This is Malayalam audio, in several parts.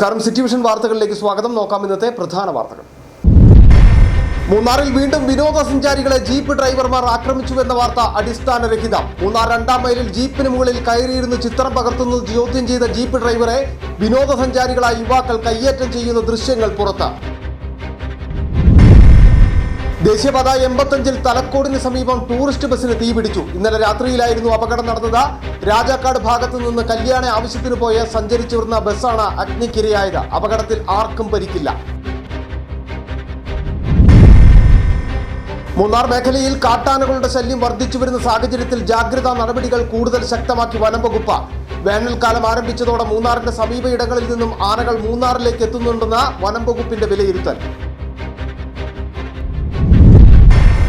നമസ്കാരം. സിറ്റി വിഷൻ വാർത്തകളിലേക്ക് സ്വാഗതം. നോക്കാം ഇന്നത്തെ പ്രധാന വാർത്തകൾ. മൂന്നാറിൽ വീണ്ടും വിനോദസഞ്ചാരികളെ ജീപ്പ് ഡ്രൈവർമാർ ആക്രമിച്ചുവെന്ന വാർത്ത അടിസ്ഥാനരഹിതം. മൂന്നാർ 2-ാം മൈലിൽ ജീപ്പിന് മുകളിൽ കയറിയിരുന്ന് ചിത്രം പകർത്തുന്നത് ചോദ്യം ചെയ്ത ജീപ്പ് ഡ്രൈവറെ വിനോദസഞ്ചാരികളായ യുവാക്കൾ കയ്യേറ്റം ചെയ്യുന്ന ദൃശ്യങ്ങൾ പുറത്ത്. ദേശീയപാത 85-ൽ തലക്കോടിന് സമീപം ടൂറിസ്റ്റ് ബസ്സിന് തീപിടിച്ചു. ഇന്നലെ രാത്രിയിലായിരുന്നു അപകടം നടന്നത്. രാജാക്കാട് ഭാഗത്തു നിന്ന് കല്യാണ ആവശ്യത്തിന് പോയ സഞ്ചരിച്ചു വരുന്ന ബസ്സാണ് അഗ്നിക്കിരയായത്. അപകടത്തിൽ ആർക്കും പരിക്കില്ല. മൂന്നാർ മേഖലയിൽ കാട്ടാനകളുടെ ശല്യം വർദ്ധിച്ചു വരുന്ന സാഹചര്യത്തിൽ ജാഗ്രതാ നടപടികൾ കൂടുതൽ ശക്തമാക്കി വനം വകുപ്പ്. വേനൽക്കാലം ആരംഭിച്ചതോടെ മൂന്നാറിന്റെ സമീപയിടങ്ങളിൽ നിന്നും ആനകൾ മൂന്നാറിലേക്ക് എത്തുന്നുണ്ടെന്ന് വനം വകുപ്പിന്റെ വിലയിരുത്തൽ.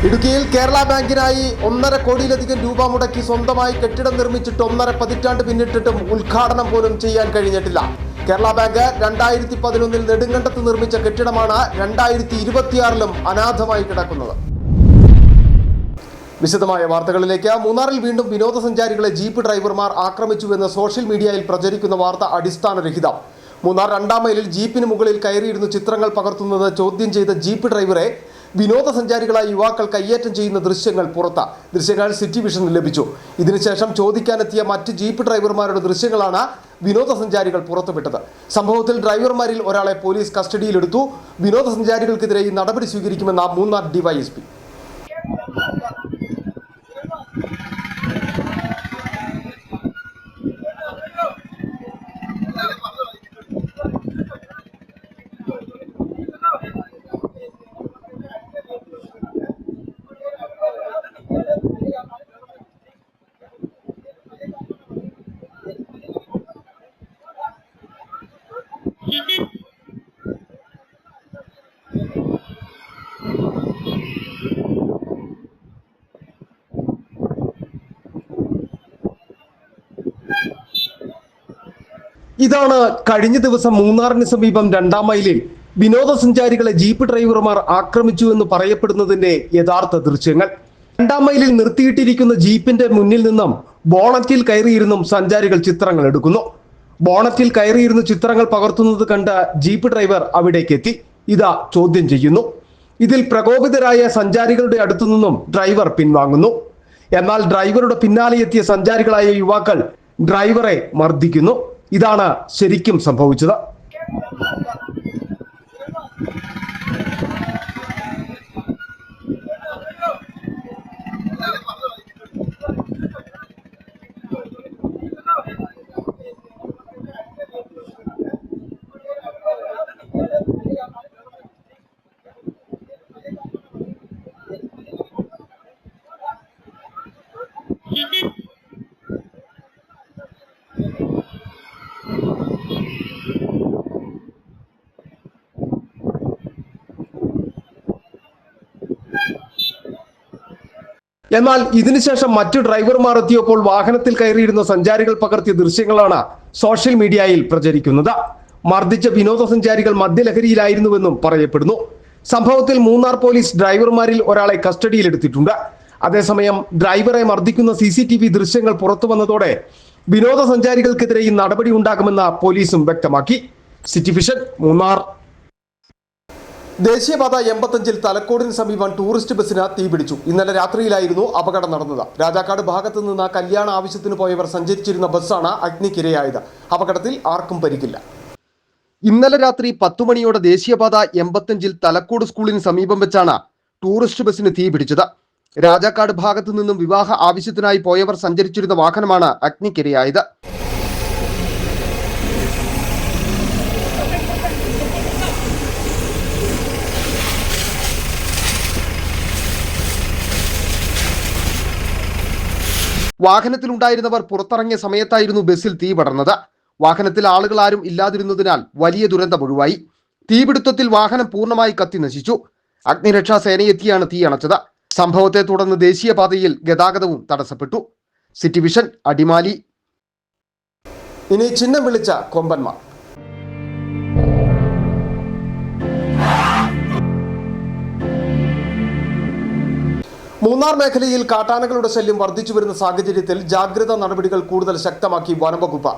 ഇടുക്കിയിൽ കേരള ബാങ്കിനായി 1.5 കോടിയിലധികം രൂപ മുടക്കി സ്വന്തമായി കെട്ടിടം നിർമ്മിച്ചിട്ട് 1.5 പതിറ്റാണ്ട് പിന്നിട്ടിട്ടും ഉദ്ഘാടനം പോലും ചെയ്യാൻ കഴിഞ്ഞിട്ടില്ല. കേരള ബാങ്ക് 2011-ൽ നെടുങ്കണ്ടത്ത് നിർമ്മിച്ച കെട്ടിടമാണ് 2026-ലും അനാഥമായി കിടക്കുന്നത്. വിശദമായ വാർത്തകളിലേക്ക്. മൂന്നാറിൽ വീണ്ടും വിനോദസഞ്ചാരികളെ ജീപ്പ് ഡ്രൈവർമാർ ആക്രമിച്ചുവെന്ന് സോഷ്യൽ മീഡിയയിൽ പ്രചരിക്കുന്ന വാർത്ത അടിസ്ഥാനരഹിതം. മൂന്നാർ 2-ാം മൈലിൽ ജീപ്പിന് മുകളിൽ കയറിയിരുന്ന് ചിത്രങ്ങൾ പകർത്തുന്നത് ചോദ്യം ചെയ്ത ജീപ്പ് ഡ്രൈവറെ വിനോദസഞ്ചാരികളായ യുവാക്കൾ കയ്യേറ്റം ചെയ്യുന്ന ദൃശ്യങ്ങൾ പുറത്ത്. ദൃശ്യങ്ങൾ സിറ്റി വിഷന് ലഭിച്ചു. ഇതിനുശേഷം ചോദിക്കാനെത്തിയ മറ്റ് ജീപ്പ് ഡ്രൈവർമാരുടെ ദൃശ്യങ്ങളാണ് വിനോദസഞ്ചാരികൾ പുറത്തുവിട്ടത്. സംഭവത്തിൽ ഡ്രൈവർമാരിൽ ഒരാളെ പോലീസ് കസ്റ്റഡിയിലെടുത്തു. വിനോദസഞ്ചാരികൾക്കെതിരെ നടപടി സ്വീകരിക്കുമെന്ന മൂന്നാർ ഡിവൈഎസ്പി. ഇതാണ് കഴിഞ്ഞ ദിവസം മൂന്നാറിന് സമീപം 2-ാം മൈലിൽ വിനോദസഞ്ചാരികളെ ജീപ്പ് ഡ്രൈവർമാർ ആക്രമിച്ചു എന്ന് പറയപ്പെടുന്നതിന്റെ യഥാർത്ഥ ദൃശ്യങ്ങൾ. 2-ാം മൈലിൽ നിർത്തിയിട്ടിരിക്കുന്ന ജീപ്പിന്റെ മുന്നിൽ നിന്നും ബോണറ്റിൽ കയറിയിരുന്നും സഞ്ചാരികൾ ചിത്രങ്ങൾ എടുക്കുന്നു. ബോണറ്റിൽ കയറിയിരുന്ന് ചിത്രങ്ങൾ പകർത്തുന്നത് കണ്ട ജീപ്പ് ഡ്രൈവർ അവിടേക്ക് എത്തി. ഇതാ ചോദ്യം ചെയ്യുന്നു. ഇതിൽ പ്രകോപിതരായ സഞ്ചാരികളുടെ അടുത്തു നിന്നും ഡ്രൈവർ പിൻവാങ്ങുന്നു. എന്നാൽ ഡ്രൈവറുടെ പിന്നാലെ എത്തിയ സഞ്ചാരികളായ യുവാക്കൾ ഡ്രൈവറെ മർദ്ദിക്കുന്നു. ഇതാണ് ശരിക്കും സംഭവിച്ചത്. എന്നാൽ ഇതിനുശേഷം മറ്റു ഡ്രൈവർമാർ എത്തിയപ്പോൾ വാഹനത്തിൽ കയറിയിരുന്ന സഞ്ചാരികൾ പകർത്തിയ ദൃശ്യങ്ങളാണ് സോഷ്യൽ മീഡിയയിൽ പ്രചരിക്കുന്നത്. മർദ്ദിച്ച വിനോദസഞ്ചാരികൾ മദ്യലഹരിയിലായിരുന്നുവെന്നും പറയപ്പെടുന്നു. സംഭവത്തിൽ മൂന്നാർ പോലീസ് ഡ്രൈവർമാരിൽ ഒരാളെ കസ്റ്റഡിയിലെടുത്തിട്ടുണ്ട്. അതേസമയം ഡ്രൈവറെ മർദ്ദിക്കുന്ന CCTV ദൃശ്യങ്ങൾ പുറത്തു വന്നതോടെ വിനോദസഞ്ചാരികൾക്കെതിരെ നടപടി ഉണ്ടാകുമെന്ന് പോലീസും വ്യക്തമാക്കി. City vision, Munnar. ദേശീയപാത 85-ൽ തലക്കോടിന് സമീപം ടൂറിസ്റ്റ് ബസ്സിന് തീപിടിച്ചു. ഇന്നലെ രാത്രിയിലായിരുന്നു അപകടം നടന്നത്. രാജാക്കാട് ഭാഗത്തു നിന്ന് കല്യാണ ആവശ്യത്തിന് പോയവർ സഞ്ചരിച്ചിരുന്ന ബസ്സാണ് അഗ്നിക്കിരയായത്. അപകടത്തിൽ ആർക്കും പരിക്കില്ല. ഇന്നലെ രാത്രി 10 മണിയോടെ ദേശീയപാത 85-ൽ തലക്കോട് സ്കൂളിന് സമീപം വെച്ചാണ് ടൂറിസ്റ്റ് ബസ്സിന് തീപിടിച്ചത്. രാജാക്കാട് ഭാഗത്തു നിന്നും വിവാഹ ആവശ്യത്തിനായി പോയവർ സഞ്ചരിച്ചിരുന്ന വാഹനമാണ് അഗ്നിക്കിരയായത്. വാഹനത്തിലുണ്ടായിരുന്നവർ പുറത്തിറങ്ങിയ സമയത്തായിരുന്നു ബസ്സിൽ തീ പടർന്നത്. വാഹനത്തിൽ ആളുകൾ ആരും ഇല്ലാതിരുന്നതിനാൽ വലിയ ദുരന്തം ഒഴിവായി. തീപിടുത്തത്തിൽ വാഹനം പൂർണ്ണമായി കത്തി നശിച്ചു. അഗ്നിരക്ഷാ സേനയെത്തിയാണ് തീ അണച്ചത്. സംഭവത്തെ തുടർന്ന് ദേശീയപാതയിൽ ഗതാഗതവും തടസ്സപ്പെട്ടു. City vision, Adimali. ഇനി ചിഹ്നം വിളിച്ച കൊമ്പന്മാർ. മൂന്നാർ മേഖലയിൽ കാട്ടാനകളുടെ ശല്യം വർദ്ധിച്ചു വരുന്ന സാഹചര്യത്തിൽ ജാഗ്രതാ നടപടികൾ കൂടുതൽ ശക്തമാക്കി വനം വകുപ്പ്.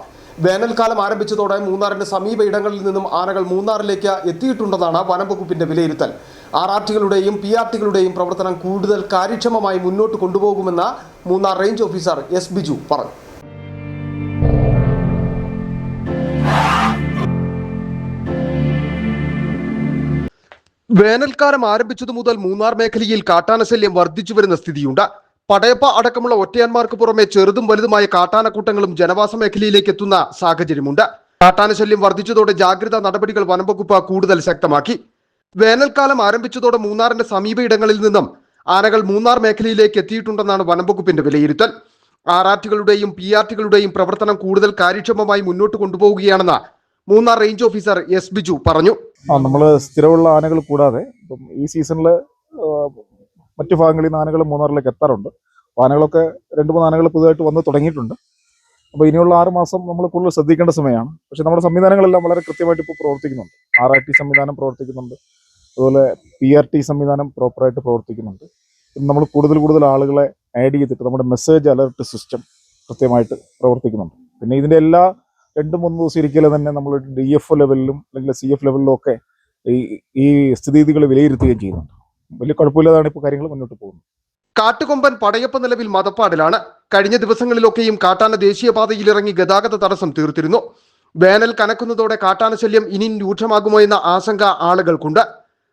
വേനൽക്കാലം ആരംഭിച്ചതോടെ മൂന്നാറിന്റെ സമീപ ഇടങ്ങളിൽ നിന്നും ആനകൾ മൂന്നാറിലേക്ക് എത്തിയിട്ടുണ്ടെന്നാണ് വനം വകുപ്പിന്റെ വിലയിരുത്തൽ. ആർആർടികളുടെയും പിആർടികളുടെയും പ്രവർത്തനം കൂടുതൽ കാര്യക്ഷമമായി മുന്നോട്ട് കൊണ്ടുപോകുമെന്ന് Munnar range officer S Biju പറഞ്ഞു. വേനൽക്കാലം ആരംഭിച്ചതു മുതൽ മൂന്നാർ മേഖലയിൽ കാട്ടാനശല്യം വർദ്ധിച്ചു വരുന്ന സ്ഥിതിയുണ്ട്. പടയപ്പ അടക്കമുള്ള ഒറ്റയാന്മാർക്ക് പുറമെ ചെറുതും വലുതുമായ കാട്ടാനക്കൂട്ടങ്ങളും ജനവാസ മേഖലയിലേക്ക് എത്തുന്ന സാഹചര്യമുണ്ട്. കാട്ടാനശല്യം വർദ്ധിച്ചതോടെ ജാഗ്രതാ നടപടികൾ വനംവകുപ്പ് കൂടുതൽ ശക്തമാക്കി. വേനൽക്കാലം ആരംഭിച്ചതോടെ മൂന്നാറിന്റെ സമീപ ഇടങ്ങളിൽ നിന്നും ആനകൾ മൂന്നാർ മേഖലയിലേക്ക് എത്തിയിട്ടുണ്ടെന്നാണ് വനംവകുപ്പിന്റെ വിലയിരുത്തൽ. ആർആർടികളുടെയും പിആർടികളുടെയും പ്രവർത്തനം കൂടുതൽ കാര്യക്ഷമമായി മുന്നോട്ട് കൊണ്ടുപോവുകയാണെന്ന് Munnar range officer S Biju പറഞ്ഞു. നമ്മൾ സ്ഥിരമുള്ള ആനകൾ കൂടാതെ ഈ സീസണിൽ മറ്റു ഭാഗങ്ങളിൽ നിന്ന് ആനകൾ മൂന്നാറിലേക്ക് എത്താറുണ്ട്. ആനകളൊക്കെ 2-3 ആനകൾ പുതുതായിട്ട് വന്ന് തുടങ്ങിയിട്ടുണ്ട്. അപ്പോൾ ഇനിയുള്ള 6 മാസം നമ്മൾ കൂടുതൽ ശ്രദ്ധിക്കേണ്ട സമയമാണ്. പക്ഷേ നമ്മുടെ സംവിധാനങ്ങളെല്ലാം വളരെ കൃത്യമായിട്ട് ഇപ്പോൾ പ്രവർത്തിക്കുന്നുണ്ട്. ആർആർടി സംവിധാനം പ്രവർത്തിക്കുന്നുണ്ട്, അതുപോലെ പിആർടി സംവിധാനം പ്രോപ്പറായിട്ട് പ്രവർത്തിക്കുന്നുണ്ട്. നമ്മൾ കൂടുതൽ ആളുകളെ ആഡ് ചെയ്തിട്ട് നമ്മുടെ മെസ്സേജ് അലർട്ട് സിസ്റ്റം കൃത്യമായിട്ട് പ്രവർത്തിക്കുന്നുണ്ട്. പിന്നെ ഇതിൻ്റെ എല്ലാ 2-3 ദിവസം ഇരിക്കലും തന്നെ നമ്മൾ DF ലെവലിലും അല്ലെങ്കിൽ CF ലെവലിലും ഒക്കെ ഈ സ്ഥിതിഗതികൾ വിലയിരുത്തുകയും ചെയ്യുന്നുണ്ട്. വലിയ കുഴപ്പമില്ലാതാണ് ഇപ്പോൾ കാര്യങ്ങൾ മുന്നോട്ട് പോകുന്നത്. കാട്ടുകൊമ്പൻ പടയപ്പ നിലവിൽ മതപ്പാടിലാണ്. കഴിഞ്ഞ ദിവസങ്ങളിലൊക്കെയും കാട്ടാന ദേശീയപാതയിലിറങ്ങി ഗതാഗത തടസ്സം തീർത്തിരുന്നു. വേനൽ കനക്കുന്നതോടെ കാട്ടാനശല്യം ഇനിയും രൂക്ഷമാകുമോ എന്ന ആശങ്ക ആളുകൾക്കുണ്ട്.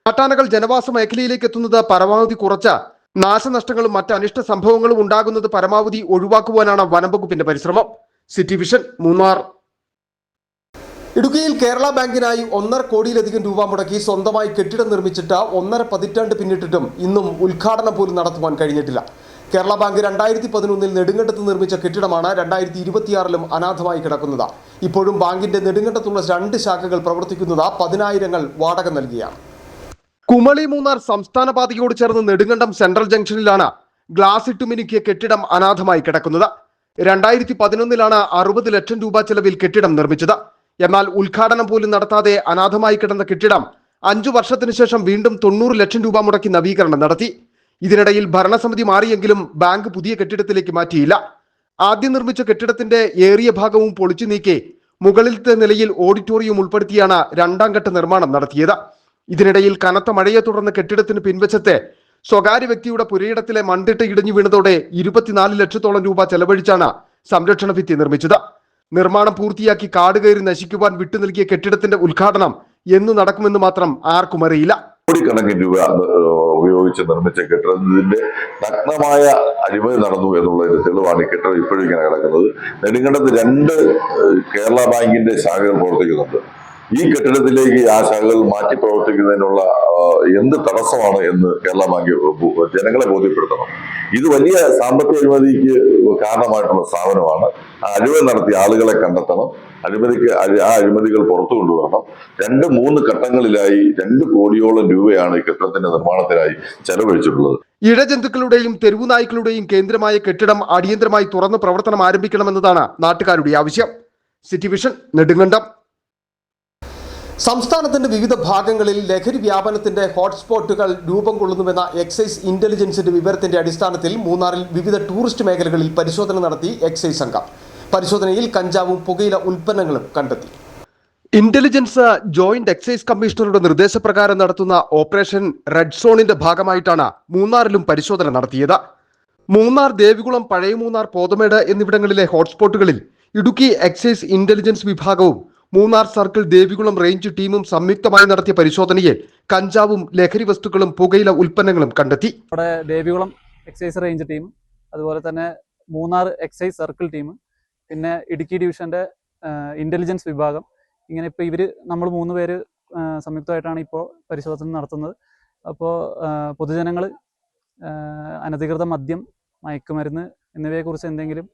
കാട്ടാനകൾ ജനവാസ മേഖലയിലേക്ക് എത്തുന്നത് പരമാവധി കുറച്ച് നാശനഷ്ടങ്ങളും മറ്റ് അനിഷ്ട സംഭവങ്ങളും ഉണ്ടാകുന്നത് പരമാവധി ഒഴിവാക്കുവാനാണ് വനംവകുപ്പിന്റെ പരിശ്രമം. City vision, Munnar. ഇടുക്കിയിൽ കേരള ബാങ്കിനായി 1.5 കോടിയിലധികം രൂപ മുടക്കി സ്വന്തമായി കെട്ടിടം നിർമ്മിച്ചിട്ട് 1.5 പതിറ്റാണ്ട് പിന്നിട്ടിട്ടും ഇന്നും ഉദ്ഘാടനം പോലും നടത്തുവാൻ കഴിഞ്ഞിട്ടില്ല. കേരള ബാങ്ക് 2011 നെടുങ്കണ്ടത്ത് നിർമ്മിച്ച കെട്ടിടമാണ് 2026 അനാഥമായി കിടക്കുന്നത്. ഇപ്പോഴും ബാങ്കിന്റെ നെടുങ്കണ്ടത്തുള്ള 2 ശാഖകൾ പ്രവർത്തിക്കുന്നത് 10,000 വാടക നൽകിയാണ്. കുമളി മൂന്നാർ സംസ്ഥാന പാതയോട് ചേർന്ന് നെടുങ്കണ്ടം സെൻട്രൽ ജംഗ്ഷനിലാണ് ഗ്ലാസ് ഇട്ടുമിനുക്കിയ കെട്ടിടം അനാഥമായി കിടക്കുന്നത്. 2011 60 ലക്ഷം രൂപ ചെലവിൽ കെട്ടിടം നിർമ്മിച്ചത്. എന്നാൽ ഉദ്ഘാടനം പോലും നടത്താതെ അനാഥമായി കിടന്ന കെട്ടിടം 5 വർഷത്തിന് ശേഷം വീണ്ടും 90 ലക്ഷം രൂപ മുടക്കി നവീകരണം നടത്തി. ഇതിനിടയിൽ ഭരണസമിതി മാറിയെങ്കിലും ബാങ്ക് പുതിയ കെട്ടിടത്തിലേക്ക് മാറ്റിയില്ല. ആദ്യം നിർമ്മിച്ച കെട്ടിടത്തിന്റെ ഏറിയ ഭാഗവും പൊളിച്ചു നീക്കി മുകളിലത്തെ നിലയിൽ ഓഡിറ്റോറിയം ഉൾപ്പെടുത്തിയാണ് 2ാം ഘട്ട നിർമ്മാണം നടത്തിയത്. ഇതിനിടയിൽ കനത്ത മഴയെ തുടർന്ന് കെട്ടിടത്തിന് പിൻവശത്തെ സ്വകാര്യ വ്യക്തിയുടെ പുരയിടത്തിലെ മണ്ണിട്ട് ഇടിഞ്ഞു വീണതോടെ 24 ലക്ഷത്തോളം രൂപ ചെലവഴിച്ചാണ് സംരക്ഷണ ഭിത്തി നിർമ്മിച്ചത്. നിർമ്മാണം പൂർത്തിയാക്കി കാട് കയറി നശിക്കുവാൻ വിട്ടു നൽകിയ കെട്ടിടത്തിന്റെ ഉദ്ഘാടനം എന്ന് നടക്കുമെന്ന് മാത്രം ആർക്കും അറിയില്ല. കോടിക്കണക്കിന് രൂപ ഉപയോഗിച്ച് നിർമ്മിച്ച കെട്ടിടത്തിന്റെ നഗ്നമായ അഴിമതി നടന്നു എന്നുള്ളതിന്റെ തെളിവാണ് ഈ കെട്ടിടം ഇപ്പോഴും ഇങ്ങനെ കിടക്കുന്നത്. നെടുങ്കണ്ടത്ത് 2 കേരള ബാങ്കിന്റെ ശാഖകൾ പ്രവർത്തിക്കുന്നുണ്ട്. ഈ കെട്ടിടത്തിലേക്ക് ആ ശാഖകൾ മാറ്റി പ്രവർത്തിക്കുന്നതിനുള്ള എന്ത് തടസ്സമാണ് എന്ന് കേരള ബാങ്ക് ജനങ്ങളെ ബോധ്യപ്പെടുത്തണം. ഇത് വലിയ സാമ്പത്തിക അഴിമതിക്ക് കാരണമായിട്ടുള്ള സ്ഥാപനമാണ്. അഴിമതി നടത്തിയ ആളുകളെ കണ്ടെത്തണം. ആ അഴിമതികൾ പുറത്തു കൊണ്ടുവരണം. 2-3 ഘട്ടങ്ങളിലായി 2 കോടിയോളം രൂപയാണ് ഈ കെട്ടിടത്തിന്റെ നിർമ്മാണത്തിനായി ചെലവഴിച്ചിട്ടുള്ളത്. ഇഴജന്തുക്കളുടെയും തെരുവുനായ്ക്കളുടെയും കേന്ദ്രമായ കെട്ടിടം അടിയന്തരമായി തുറന്ന് പ്രവർത്തനം ആരംഭിക്കണമെന്നതാണ് നാട്ടുകാരുടെ ആവശ്യം. City vision, Nedumkandam. സംസ്ഥാനത്തിന്റെ വിവിധ ഭാഗങ്ങളിൽ ലഹരി വ്യാപനത്തിന്റെ ഹോട്ട്സ്പോട്ടുകൾ രൂപം കൊള്ളുന്നുവെന്ന എക്സൈസ് ഇന്റലിജൻസിന്റെ വിവരത്തിന്റെ അടിസ്ഥാനത്തിൽ മൂന്നാറിൽ വിവിധ ടൂറിസ്റ്റ് മേഖലകളിൽ പരിശോധന നടത്തി എക്സൈസ് സംഘം. പരിശോധനയിൽ കഞ്ചാവും പുകയില ഉൽപ്പന്നങ്ങളും കണ്ടെത്തി. ഇന്റലിജൻസ് ജോയിന്റ് എക്സൈസ് കമ്മീഷണറുടെ നിർദ്ദേശപ്രകാരം നടത്തുന്ന ഓപ്പറേഷൻ റെഡ് സോണിന്റെ ഭാഗമായിട്ടാണ് മൂന്നാറിലും പരിശോധന നടത്തിയത്. മൂന്നാർ, ദേവികുളം, പഴയ മൂന്നാർ, പോതമേട് എന്നിവിടങ്ങളിലെ ഹോട്ട്സ്പോട്ടുകളിൽ ഇടുക്കി എക്സൈസ് ഇന്റലിജൻസ് വിഭാഗവും മൂന്നാർ സർക്കിൾ, ദേവികുളം റേഞ്ച് ടീമും സംയുക്തമായി നടത്തിയ പരിശോധനയിൽ കഞ്ചാവും ലഹരി വസ്തുക്കളും പുകയില ഉൽപ്പന്നങ്ങളും കണ്ടെത്തി. അവിടെ ദേവികുളം എക്സൈസ് റേഞ്ച് ടീം, അതുപോലെ തന്നെ മൂന്നാർ എക്സൈസ് സർക്കിൾ ടീം, പിന്നെ ഇടുക്കി ഡിവിഷന്റെ ഇന്റലിജൻസ് വിഭാഗം, ഇങ്ങനെ ഇപ്പോൾ നമ്മൾ 3 പേര് സംയുക്തമായിട്ടാണ് ഇപ്പോൾ പരിശോധന നടത്തുന്നത്. അപ്പോൾ പൊതുജനങ്ങൾ അനധികൃത മദ്യം, മയക്കുമരുന്ന് എന്നിവയെക്കുറിച്ച് എന്തെങ്കിലും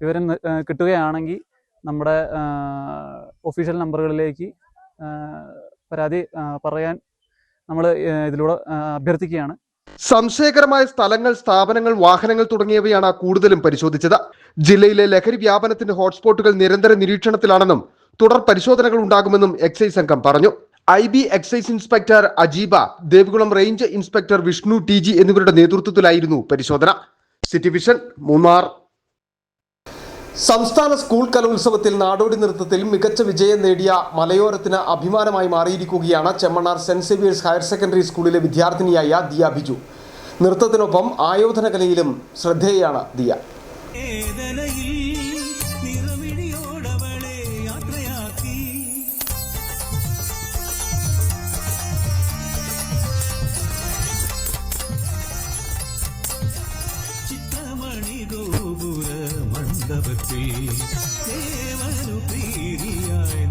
വിവരം കിട്ടുകയാണെങ്കിൽ നമ്മുടെ ഒഫീഷ്യൽ നമ്പറുകളിലേക്ക് പരാതി പറയാൻ നമ്മൾ ഇതിലൂടെ അഭ്യർത്ഥിക്കുകയാണ്. സംശയകരമായ സ്ഥലങ്ങൾ, സ്ഥാപനങ്ങൾ, വാഹനങ്ങൾ തുടങ്ങിയവയാണ് കൂടുതലും പരിശോധിച്ചത്. ജില്ലയിലെ ലഹരി വ്യാപനത്തിന്റെ ഹോട്ട്സ്പോട്ടുകൾ നിരന്തര നിരീക്ഷണത്തിലാണെന്നും തുടർ പരിശോധനകൾ ഉണ്ടാകുമെന്നും എക്സൈസ് സംഘം പറഞ്ഞു. IB excise inspector Ajeeba, Devikulam range inspector Vishnu TG എന്നിവരുടെ നേതൃത്വത്തിലായിരുന്നു പരിശോധന. City vision, Munnar. സംസ്ഥാന സ്കൂൾ കലോത്സവത്തിൽ നാടോടി നൃത്തത്തിൽ മികച്ച വിജയം നേടിയ മലയോരത്തിന് അഭിമാനമായി മാറിയിരിക്കുകയാണ് Chemmannar saint Xavier's higher secondary സ്കൂളിലെ വിദ്യാർത്ഥിനിയായ ദിയ ബിജു. നൃത്തത്തിനൊപ്പം ആയോധന കലയിലും ശ്രദ്ധേയാണ് ദിയ.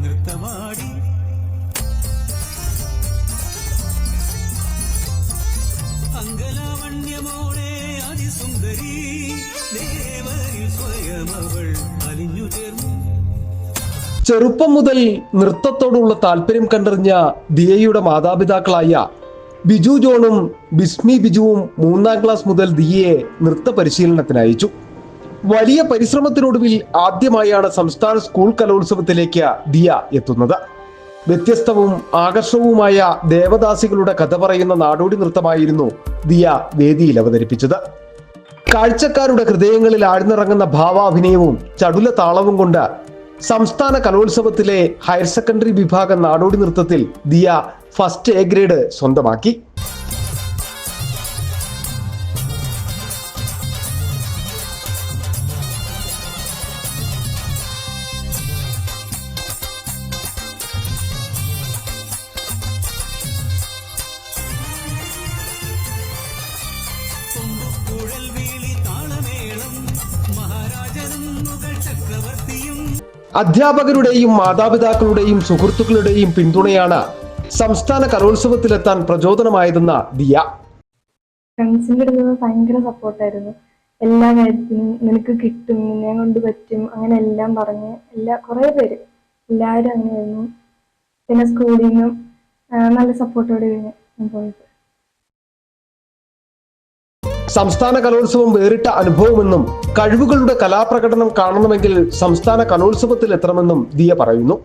നൃത്തമാടി അങ്കലാവണ്യമോടെ അതിസുന്ദരി ദേവരിൽ സ്വയം അവൾ അലിഞ്ഞു ചേർന്നു. ചെറുപ്പം മുതൽ നൃത്തത്തോടുള്ള താല്പര്യം കണ്ടറിഞ്ഞ ദിയയുടെ മാതാപിതാക്കളായ ബിജു ജോണും ബിസ്മി ബിജുവും 3ാം ക്ലാസ് മുതൽ ദിയയെ നൃത്ത പരിശീലനത്തിന് അയച്ചു. വലിയ പരിശ്രമത്തിനൊടുവിൽ ആദ്യമായാണ് സംസ്ഥാന സ്കൂൾ കലോത്സവത്തിലേക്ക് ദിയ എത്തുന്നത്. വ്യത്യസ്തവും ആകർഷകവുമായ ദേവദാസികളുടെ കഥ പറയുന്ന നാടോടി നൃത്തമായിരുന്നു ദിയ വേദിയിൽ അവതരിപ്പിച്ചത്. കാഴ്ചക്കാരുടെ ഹൃദയങ്ങളിൽ ആഴ്ന്നിറങ്ങുന്ന ഭാവാഭിനയവും ചടുല താളവും കൊണ്ട് സംസ്ഥാന കലോത്സവത്തിലെ ഹയർ സെക്കൻഡറി വിഭാഗം നാടോടി നൃത്തത്തിൽ ദിയ ഫസ്റ്റ് എ ഗ്രേഡ് സ്വന്തമാക്കി. അധ്യാപകരുടെയും മാതാപിതാക്കളുടെയും സുഹൃത്തുക്കളുടെയും പിന്തുണയാണ് സംസ്ഥാന കലോത്സവത്തിലെത്താൻ പ്രചോദനമായതെന്ന ദിയ. ഫ്രണ്ട്സിൻ്റെ അടുത്ത് ഭയങ്കര സപ്പോർട്ടായിരുന്നു. എല്ലാ കാര്യത്തിനും നിനക്ക് കിട്ടും, നിന്നെ കൊണ്ട് പറ്റും, അങ്ങനെ എല്ലാം പറഞ്ഞ് കുറേ പേര് എല്ലാവരും അങ്ങനെയായിരുന്നു. പിന്നെ സ്കൂളിൽ നിന്നും നല്ല സപ്പോർട്ടോടെ ഞാൻ പോയത്. സംസ്ഥാന കലോത്സവം വേറിട്ട അനുഭവമെന്നും കഴിവുകളുടെ കലാപ്രകടനം കാണണമെങ്കിൽ സംസ്ഥാന കലോത്സവത്തിൽ എത്തണമെന്നും ദിയ പറയുന്നു.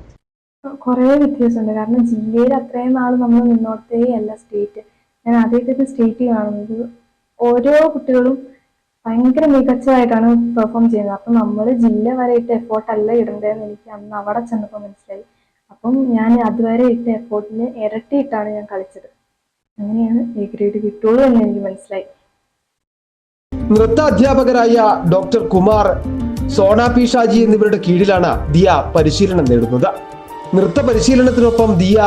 കുറേ വ്യത്യാസമുണ്ട്. കാരണം ജില്ലയിൽ അത്രയും നാൾ നമ്മൾ നിന്നോട്ടേ അല്ല സ്റ്റേറ്റ്. ഞാൻ ആദ്യമായിട്ട് സ്റ്റേറ്റ് കാണുന്നത്. ഓരോ കുട്ടികളും ഭയങ്കര മികച്ചതായിട്ടാണ് പെർഫോം ചെയ്യുന്നത്. അപ്പം നമ്മൾ ജില്ല വരെ ഇട്ട എഫോർട്ടല്ല ഇടേണ്ടതെന്ന് എനിക്ക് അന്ന് അവിടെ ചെന്നപ്പോൾ മനസ്സിലായി. അപ്പം ഞാൻ അതുവരെ ഇട്ട എഫോർട്ടിന് ഇരട്ടിയിട്ടാണ് ഞാൻ കളിച്ചത്. അങ്ങനെയാണ് എ ഗ്രേഡ് കിട്ടുള്ളൂ എന്ന് എനിക്ക് മനസ്സിലായി. നൃത്ത അധ്യാപകരായ ഡോക്ടർ കുമാർ, സോണ പി ഷാജി എന്നിവരുടെ കീഴിലാണ് ദിയ പരിശീലനം നേടുന്നത്. നൃത്ത പരിശീലനത്തിനൊപ്പം ദിയ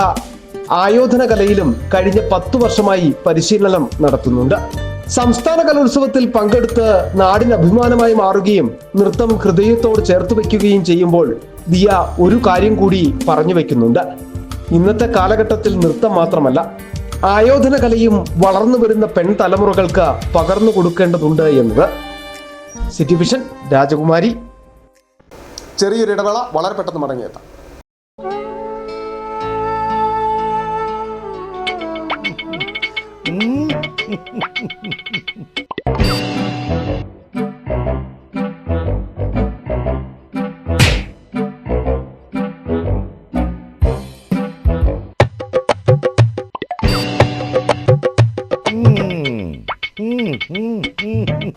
ആയോധന കലയിലും കഴിഞ്ഞ 10 വർഷമായി പരിശീലനം നടത്തുന്നുണ്ട്. സംസ്ഥാന കലോത്സവത്തിൽ പങ്കെടുത്ത് നാടിന് അഭിമാനമായി മാറുകയും നൃത്തം ഹൃദയത്തോട് ചേർത്ത് വെക്കുകയും ചെയ്യുമ്പോൾ ദിയ ഒരു കാര്യം കൂടി പറഞ്ഞു വെക്കുന്നുണ്ട്. ഇന്നത്തെ കാലഘട്ടത്തിൽ നൃത്തം മാത്രമല്ല, ആയോധന കലയും വളർന്നു വരുന്ന പെൺതലമുറകൾക്ക് പകർന്നു കൊടുക്കേണ്ടതുണ്ട് എന്നത്. സിറ്റി വിഷൻ, രാജകുമാരി. ചെറിയൊരു ഇടവേള, വളരെ പെട്ടെന്ന് മടങ്ങിയെത്താം.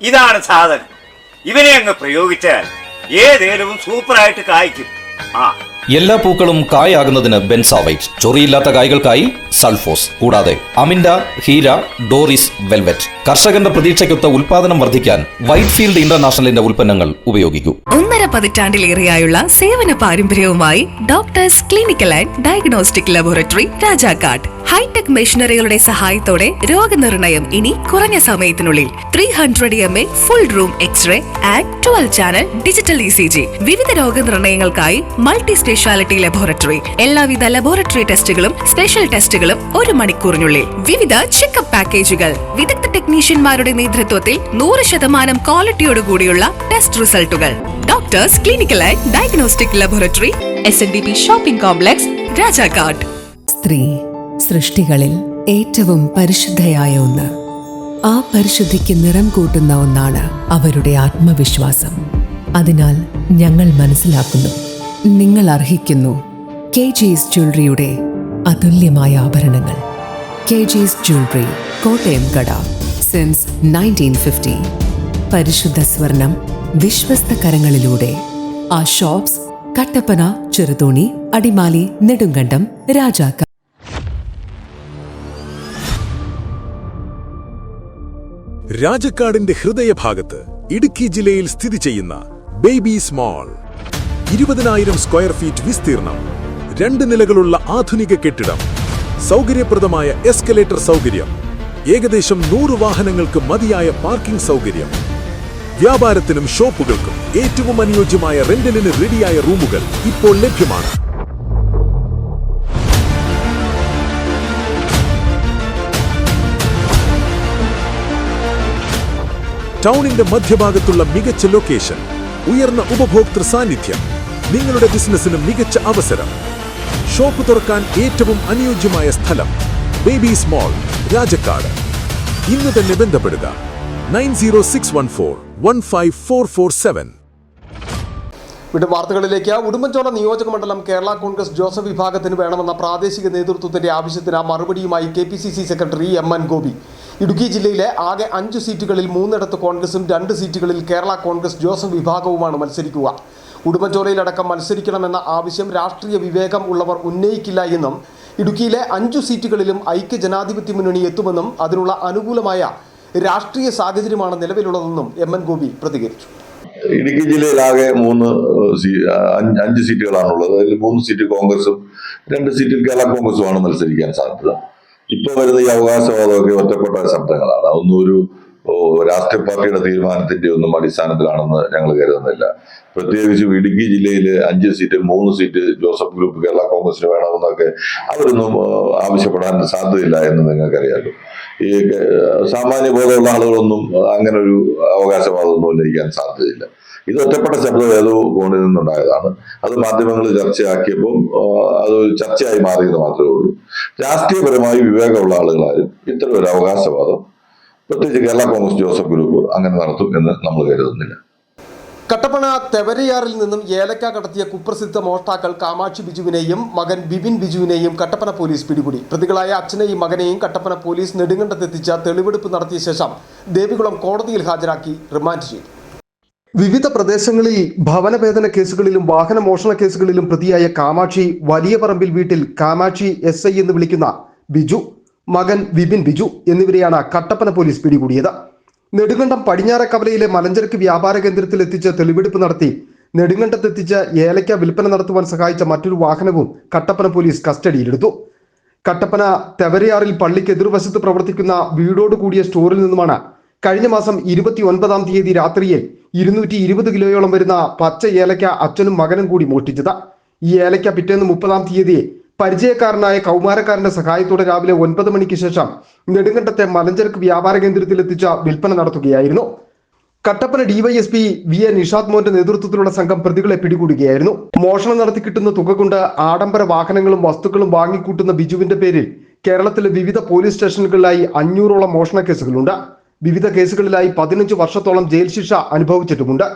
ഇതാണ് സാധനം. ഇവനെ അങ്ങ് പ്രയോഗിച്ചാൽ ഏതേലും സൂപ്പറായിട്ട് കായ്ക്കും. എല്ലാ പൂക്കളും കായാകുന്നതിന് ബെൻസാവൈറ്റ്, ചൊറിയില്ലാത്ത കായ്കൾക്കായി സൾഫോസ്, കൂടാതെ അമിൻഡ, ഹീര, ഡോറിസ്, വെൽവെറ്റ്. കർഷകന്റെ പ്രതീക്ഷയ്ക്കൊത്ത ഉൽപാദനം വർദ്ധിക്കാൻ വൈറ്റ്ഫീൽഡ് ഇന്റർനാഷണലിന്റെ ഉൽപ്പന്നങ്ങൾ ഉപയോഗിക്കൂ. 1.5 പതിറ്റാണ്ടിലേറെയായുള്ള സേവന പാരമ്പര്യവുമായി doctors clinical and diagnostic laboratory Rajakkad. Hi-tech മെഷീനറികളുടെ സഹായത്തോടെ രോഗനിർണയം ഇനി കുറഞ്ഞ സമയത്തിനുള്ളിൽ. 300 mA full room x-ray and 12 channel digital ECG. വിവിധ രോഗനിർണയങ്ങൾക്കായി മൾട്ടി സ്പെഷ്യാലിറ്റി ലബോറട്ടറി. എല്ലാവിധ ലബോറട്ടറി ടെസ്റ്റുകളും സ്പെഷ്യൽ ടെസ്റ്റുകളും 1 മണിക്കൂറിനുള്ളിൽ. വിവിധ ചെക്കപ്പ് പാക്കേജുകൾ. വിദഗ്ധ ടെക്നീഷ്യന്മാരുടെ നേതൃത്വത്തിൽ 100% ക്വാളിറ്റിയോടുകൂടിയുള്ള ടെസ്റ്റ് റിസൾട്ടുകൾ. Doctors clinical and diagnostic laboratory, SNDP shopping complex, Rajakkad. സ്ത്രീ സൃഷ്ടികളിൽ ഏറ്റവും പരിശുദ്ധയായ ഒന്ന്. ആ പരിശുദ്ധിക്ക് നിറം കൂട്ടുന്ന ഒന്നാണ് അവരുടെ ആത്മവിശ്വാസം. അതിനാൽ ഞങ്ങൾ മനസ്സിലാക്കുന്നു, നിങ്ങൾ അർഹിക്കുന്നു KG's ജ്വല്ലറിയുടെ അതുല്യമായ ആഭരണങ്ങൾ. KG's ജ്വല്ലറി, കോട്ടയം കട, സിൻസ് 1950. പരിശുദ്ധ സ്വർണം വിശ്വസ്ത കരങ്ങളിലൂടെ Our shops: Kattapana, Cheruthoni, Adimali, Nedungandam, Rajakad. രാജക്കാടിന്റെ ഹൃദയഭാഗത്ത് ഇടുക്കി ജില്ലയിൽ സ്ഥിതി ചെയ്യുന്ന ബേബീസ് മാൾ 20,000 സ്ക്വയർ ഫീറ്റ് വിസ്തീർണം, 2 നിലകളുള്ള ആധുനിക കെട്ടിടം, സൗകര്യപ്രദമായ എസ്കലേറ്റർ സൗകര്യം, ഏകദേശം 100 വാഹനങ്ങൾക്ക് മതിയായ പാർക്കിംഗ് സൗകര്യം, വ്യാപാരത്തിനും ഷോപ്പുകൾക്കും ഏറ്റവും അനുയോജ്യമായ റെന്റലിന് റെഡിയായ റൂമുകൾ ഇപ്പോൾ ലഭ്യമാണ്. ടൗണിന്റെ മധ്യഭാഗത്തുള്ള മികച്ച ലൊക്കേഷൻ, ഉയർന്ന ഉപഭോക്തൃ സാന്നിധ്യം, നിങ്ങളുടെ ബിസിനസ്സിന് മികച്ച അവസരം, ഷോപ്പ് തുറക്കാൻ ഏറ്റവും അനുയോജ്യമായ സ്ഥലം, ബേബീസ് മാൾ, രാജക്കാട്. ഇന്ന് തന്നെ ബന്ധപ്പെടുക 9061415447. വീണ്ടും വാർത്തകളിലേക്ക്. ഉടുമ്പൻചോല നിയോജക മണ്ഡലം കേരള കോൺഗ്രസ് ജോസഫ് വിഭാഗത്തിന് വേണമെന്ന പ്രാദേശിക നേതൃത്വത്തിന്റെ ആവശ്യത്തിന് മറുപടിയുമായി KPCC secretary MN Gopi. Idukki ജില്ലയിലെ ആകെ 5 സീറ്റുകളിൽ 3 കോൺഗ്രസും 2 സീറ്റുകളിൽ കേരള കോൺഗ്രസ് ജോസഫ് വിഭാഗവുമാണ് മത്സരിക്കുക. ഉടുമ്പൻചോലയിലടക്കം മത്സരിക്കണമെന്ന ആവശ്യം രാഷ്ട്രീയ വിവേകം ഉള്ളവർ ഉന്നയിക്കില്ല എന്നും ഇടുക്കിയിലെ 5 സീറ്റുകളിലും ഐക്യ ജനാധിപത്യ മുന്നണി എത്തുമെന്നും അതിനുള്ള അനുകൂലമായ രാഷ്ട്രീയ സാഹചര്യമാണ് നിലവിലുള്ളതെന്നും MN ഗോപി പ്രതികരിച്ചു. ഇടുക്കി ജില്ലയിലാകെ 5 സീറ്റുകളാണുള്ളത്. അതിൽ 3 സീറ്റ് കോൺഗ്രസും 2 സീറ്റിൽ കേരള കോൺഗ്രസുമാണ് മത്സരിക്കാൻ സാധ്യത. ഇപ്പൊ വരുന്ന ഈ അവകാശവാദമൊക്കെ ഒറ്റപ്പെട്ട ശബ്ദങ്ങളാണ്. അതൊന്നും ഒരു രാഷ്ട്രീയ പാർട്ടിയുടെ തീരുമാനത്തിന്റെ ഒന്നും അടിസ്ഥാനത്തിലാണെന്ന് ഞങ്ങൾ കരുതുന്നില്ല. പ്രത്യേകിച്ചും ഇടുക്കി ജില്ലയിൽ 5 seat 3 seat Joseph group Kerala കോൺഗ്രസിന് വേണമെന്നൊക്കെ അവരൊന്നും ആവശ്യപ്പെടാൻ സാധ്യതയില്ല എന്ന് നിങ്ങൾക്കറിയാലോ. ഈ സാമാന്യ ബോധമുള്ള ആളുകളൊന്നും അങ്ങനെ ഒരു അവകാശവാദമൊന്നും ഉന്നയിക്കാൻ സാധ്യതയില്ല. ഇത് ഒറ്റപ്പെട്ട ശബ്ദം ഏതോ കോണിൽ നിന്നുണ്ടായതാണ്. അത് മാധ്യമങ്ങൾ ചർച്ചയാക്കിയപ്പോൾ അത് ചർച്ചയായി മാറിയത് മാത്രമേ ഉള്ളൂ. രാഷ്ട്രീയപരമായി വിവേകമുള്ള ആളുകളാരും ഇത്തരം ഒരു അവകാശവാദം പ്രത്യേകിച്ച് കേരള കോൺഗ്രസ് ജോസഫ് ഗ്രൂപ്പ് അങ്ങനെ നടത്തും എന്ന് നമ്മൾ കരുതുന്നില്ല. കട്ടപ്പന തെവരയാറിൽ നിന്നും ഏലക്ക കടത്തിയ കുപ്രസിദ്ധ മോഷ്ടാക്കൾ കാമാക്ഷി ബിജുവിനെയും മകൻ ബിബിൻ ബിജുവിനെയും കട്ടപ്പന പോലീസ് പിടികൂടി. പ്രതികളായ അച്ഛനെയും മകനെയും കട്ടപ്പന പോലീസ് നെടുങ്കണ്ടത്തെത്തിച്ച തെളിവെടുപ്പ് നടത്തിയ ശേഷം ദേവികുളം കോടതിയിൽ ഹാജരാക്കി റിമാൻഡ് ചെയ്തു. വിവിധ പ്രദേശങ്ങളിൽ ഭവനഭേദന കേസുകളിലും വാഹന മോഷണ കേസുകളിലും പ്രതിയായ കാമാക്ഷി വലിയ പറമ്പിൽ വീട്ടിൽ കാമാക്ഷി SI എന്ന് വിളിക്കുന്ന ബിജു, മകൻ വിപിൻ ബിജു എന്നിവരെയാണ് കട്ടപ്പന പോലീസ് പിടികൂടിയത്. നെടുങ്കണ്ടം പടിഞ്ഞാറക്കവലയിലെ മലഞ്ചരക്ക് വ്യാപാര കേന്ദ്രത്തിൽ എത്തിച്ച് തെളിവെടുപ്പ് നടത്തി നെടുങ്കണ്ടത്തെത്തിച്ച് ഏലക്ക വിൽപ്പന നടത്തുവാൻ സഹായിച്ച മറ്റൊരു വാഹനവും കട്ടപ്പന പോലീസ് കസ്റ്റഡിയിലെടുത്തു. കട്ടപ്പന തെവരയാറിൽ പള്ളിക്ക് എതിർവശത്ത് പ്രവർത്തിക്കുന്ന വീടോട് കൂടിയ സ്റ്റോറിൽ നിന്നുമാണ് കഴിഞ്ഞ മാസം 29-ാം തീയതി രാത്രിയിൽ 220 കിലോയോളം വരുന്ന പച്ച ഏലക്ക അച്ഛനും മകനും കൂടി മോഷ്ടിച്ചത്. ഈ ഏലക്ക പിറ്റേന്ന് 30-ാം തീയതി പരിചയക്കാരനായ കൗമാരക്കാരന്റെ സഹായത്തോടെ രാവിലെ 9 മണിക്ക് ശേഷം നെടുങ്കണ്ടത്തെ മലഞ്ചരക്ക് വ്യാപാര കേന്ദ്രത്തിൽ എത്തിച്ച വിൽപ്പന നടത്തുകയായിരുന്നു. കട്ടപ്പന DYSP VA നിഷാദ് മോന്റെ നേതൃത്വത്തിലുള്ള സംഘം പ്രതികളെ പിടികൂടുകയായിരുന്നു. മോഷണം നടത്തി കിട്ടുന്ന തുക കൊണ്ട് ആഡംബര വാഹനങ്ങളും വസ്തുക്കളും വാങ്ങിക്കൂട്ടുന്ന ബിജുവിന്റെ പേരിൽ കേരളത്തിലെ വിവിധ പോലീസ് സ്റ്റേഷനുകളിലായി 500ഓളം മോഷണ കേസുകളുണ്ട്. വിവിധ കേസുകളിലായി 15 വർഷത്തോളം ജയിൽ ശിക്ഷ അനുഭവിച്ചിട്ടുമുണ്ട്.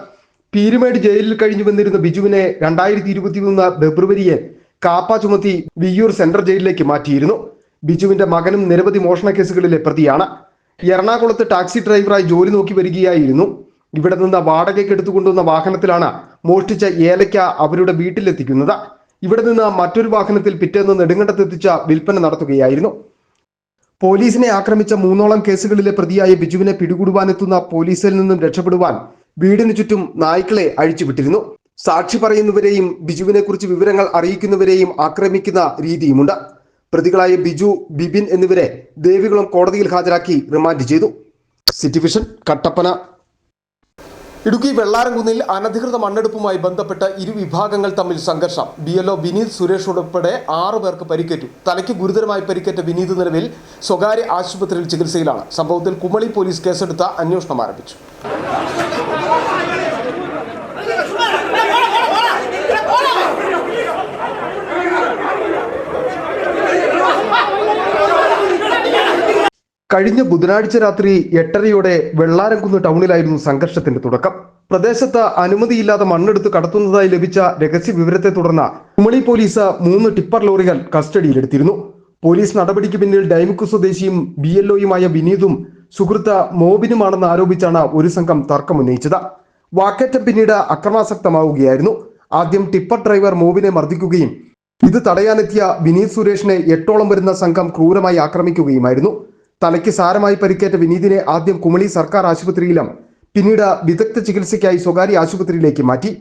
പീരുമേട് ജയിലിൽ കഴിഞ്ഞു വന്നിരുന്ന ബിജുവിനെ 2023 ഫെബ്രുവരിയിൽ കാപ്പ ചുമത്തി വിയ്യൂർ സെൻട്രൽ ജയിലിലേക്ക് മാറ്റിയിരുന്നു. ബിജുവിന്റെ മകനും നിരവധി മോഷണ കേസുകളിലെ പ്രതിയാണ്. എറണാകുളത്ത് ടാക്സി ഡ്രൈവറായി ജോലി നോക്കി വരികയായിരുന്നു. ഇവിടെ നിന്ന് വാടകയ്ക്ക് എടുത്തുകൊണ്ടുവന്ന വാഹനത്തിലാണ് മോഷ്ടിച്ച ഏലക്ക അവരുടെ വീട്ടിലെത്തിക്കുന്നത്. ഇവിടെ നിന്ന് മറ്റൊരു വാഹനത്തിൽ പിറ്റേന്ന് നെടുങ്കണ്ടത്തെത്തിച്ച വിൽപ്പന നടത്തുകയായിരുന്നു. പോലീസിനെ ആക്രമിച്ച 3ഓളം കേസുകളിലെ പ്രതിയായ ബിജുവിനെ പിടികൂടുവാനെത്തുന്ന പോലീസിൽ നിന്നും രക്ഷപ്പെടുവാൻ വീടിനു ചുറ്റും നായ്ക്കളെ അഴിച്ചുവിട്ടിരുന്നു. സാക്ഷി പറയുന്നവരെയും ബിജുവിനെ കുറിച്ച് വിവരങ്ങൾ അറിയിക്കുന്നവരെയും ആക്രമിക്കുന്ന രീതിയുമുണ്ട്. പ്രതികളായ ബിജു, ബിബിൻ എന്നിവരെ ദേവികുളം കോടതിയിൽ ഹാജരാക്കി റിമാൻഡ് ചെയ്തു. City vision, Kattappana. ഇടുക്കി വെള്ളാരംകുന്നിൽ അനധികൃത മണ്ണെടുപ്പുമായി ബന്ധപ്പെട്ട് ഇരുവിഭാഗങ്ങൾ തമ്മിൽ സംഘർഷം. BLO വിനീത് സുരേഷ് ഉൾപ്പെടെ 6 പേർക്ക് പരിക്കേറ്റു. തലയ്ക്ക് ഗുരുതരമായി പരിക്കേറ്റ വിനീത് നിലവിൽ സ്വകാര്യ ആശുപത്രിയിൽ ചികിത്സയിലാണ്. സംഭവത്തിൽ കുമളി പോലീസ് കേസെടുത്ത് അന്വേഷണം ആരംഭിച്ചു. കഴിഞ്ഞ ബുധനാഴ്ച രാത്രി 8:30-യോടെ വെള്ളാരംകുന്ന് ടൗണിലായിരുന്നു സംഘർഷത്തിന്റെ തുടക്കം. പ്രദേശത്ത് അനുമതിയില്ലാതെ മണ്ണെടുത്ത് കടത്തുന്നതായി ലഭിച്ച രഹസ്യ വിവരത്തെ തുടർന്ന് കുമളി പോലീസ് 3 ടിപ്പർ ലോറികൾ കസ്റ്റഡിയിലെടുത്തിരുന്നു. പോലീസ് നടപടിക്ക് പിന്നിൽ ഡൈമുക്ക് സ്വദേശിയും BLOയുമായ വിനീതും സുഹൃത്ത് മോബിനുമാണെന്ന് ആരോപിച്ചാണ് ഒരു സംഘം തർക്കമുന്നയിച്ചത്. വാക്കേറ്റം പിന്നീട് അക്രമാസക്തമാവുകയായിരുന്നു. ആദ്യം ടിപ്പർ ഡ്രൈവർ മോവിനെ മർദ്ദിക്കുകയും ഇത് തടയാനെത്തിയ വിനീത് സുരേഷിനെ 8ഓളം വരുന്ന സംഘം ക്രൂരമായി ആക്രമിക്കുകയുമായിരുന്നു. തലയ്ക്ക് സാരമായി പരിക്കേറ്റ വിനീതിനെ ആദ്യം കുമളി സർക്കാർ ആശുപത്രിയിലും പിന്നീട് വിദഗ്ധ ചികിത്സയ്ക്കായി സ്വകാര്യ ആശുപത്രിയിലേക്ക് മാറ്റി.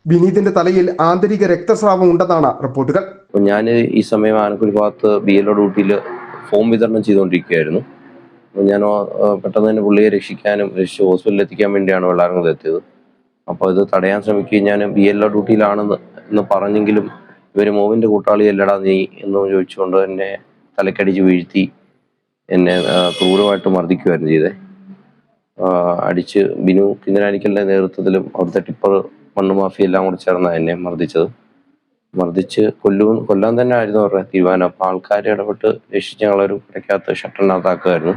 വിനീതിന്റെ തലയിൽ ആന്തരിക രക്തസ്രാവം ഉണ്ടെന്നാണ് റിപ്പോർട്ടുകൾ. ഞാൻ ഈ സമയം ആനക്കുഴി ഭാഗത്ത് BLO ഡ്യൂട്ടിയിൽ ഫോം വിതരണം ചെയ്തുകൊണ്ടിരിക്കുകയായിരുന്നു. ഞാൻ പെട്ടെന്ന് തന്നെ പുള്ളിയെ രക്ഷിക്കാനും ഹോസ്പിറ്റലിൽ എത്തിക്കാൻ വേണ്ടിയാണ് വെള്ളാരംകുന്ന് എത്തിയത്. അപ്പോൾ ഇത് തടയാൻ ശ്രമിക്കുകയും ഞാൻ BLO ഡ്യൂട്ടിയിലാണെന്ന് പറഞ്ഞെങ്കിലും ഇവർ മോവിൻ്റെ കൂട്ടാളി അല്ലടാ നീ എന്ന് ചോദിച്ചുകൊണ്ട് എന്നെ തലക്കടിച്ച് വീഴ്ത്തി എന്നെ ക്രൂരമായിട്ട് മർദ്ദിക്കുകയായിരുന്നു ചെയ്തത്. അടിച്ച് ബിനു കിന്നരാനിക്കലിൻ്റെ നേതൃത്വത്തിലും അവിടുത്തെ ടിപ്പർ മണ്ണ് മാഫിയ എല്ലാം കൂടി ചേർന്നാണ് എന്നെ മർദ്ദിച്ച് കൊല്ലാൻ തന്നെ ആയിരുന്നു അവരുടെ തീരുമാനം. അപ്പോൾ ആൾക്കാർ ഇടപെട്ട് രക്ഷിച്ച് ഞങ്ങളൊരു കിടക്കാത്ത ഷട്ടറിനകത്താക്കുമായിരുന്നു.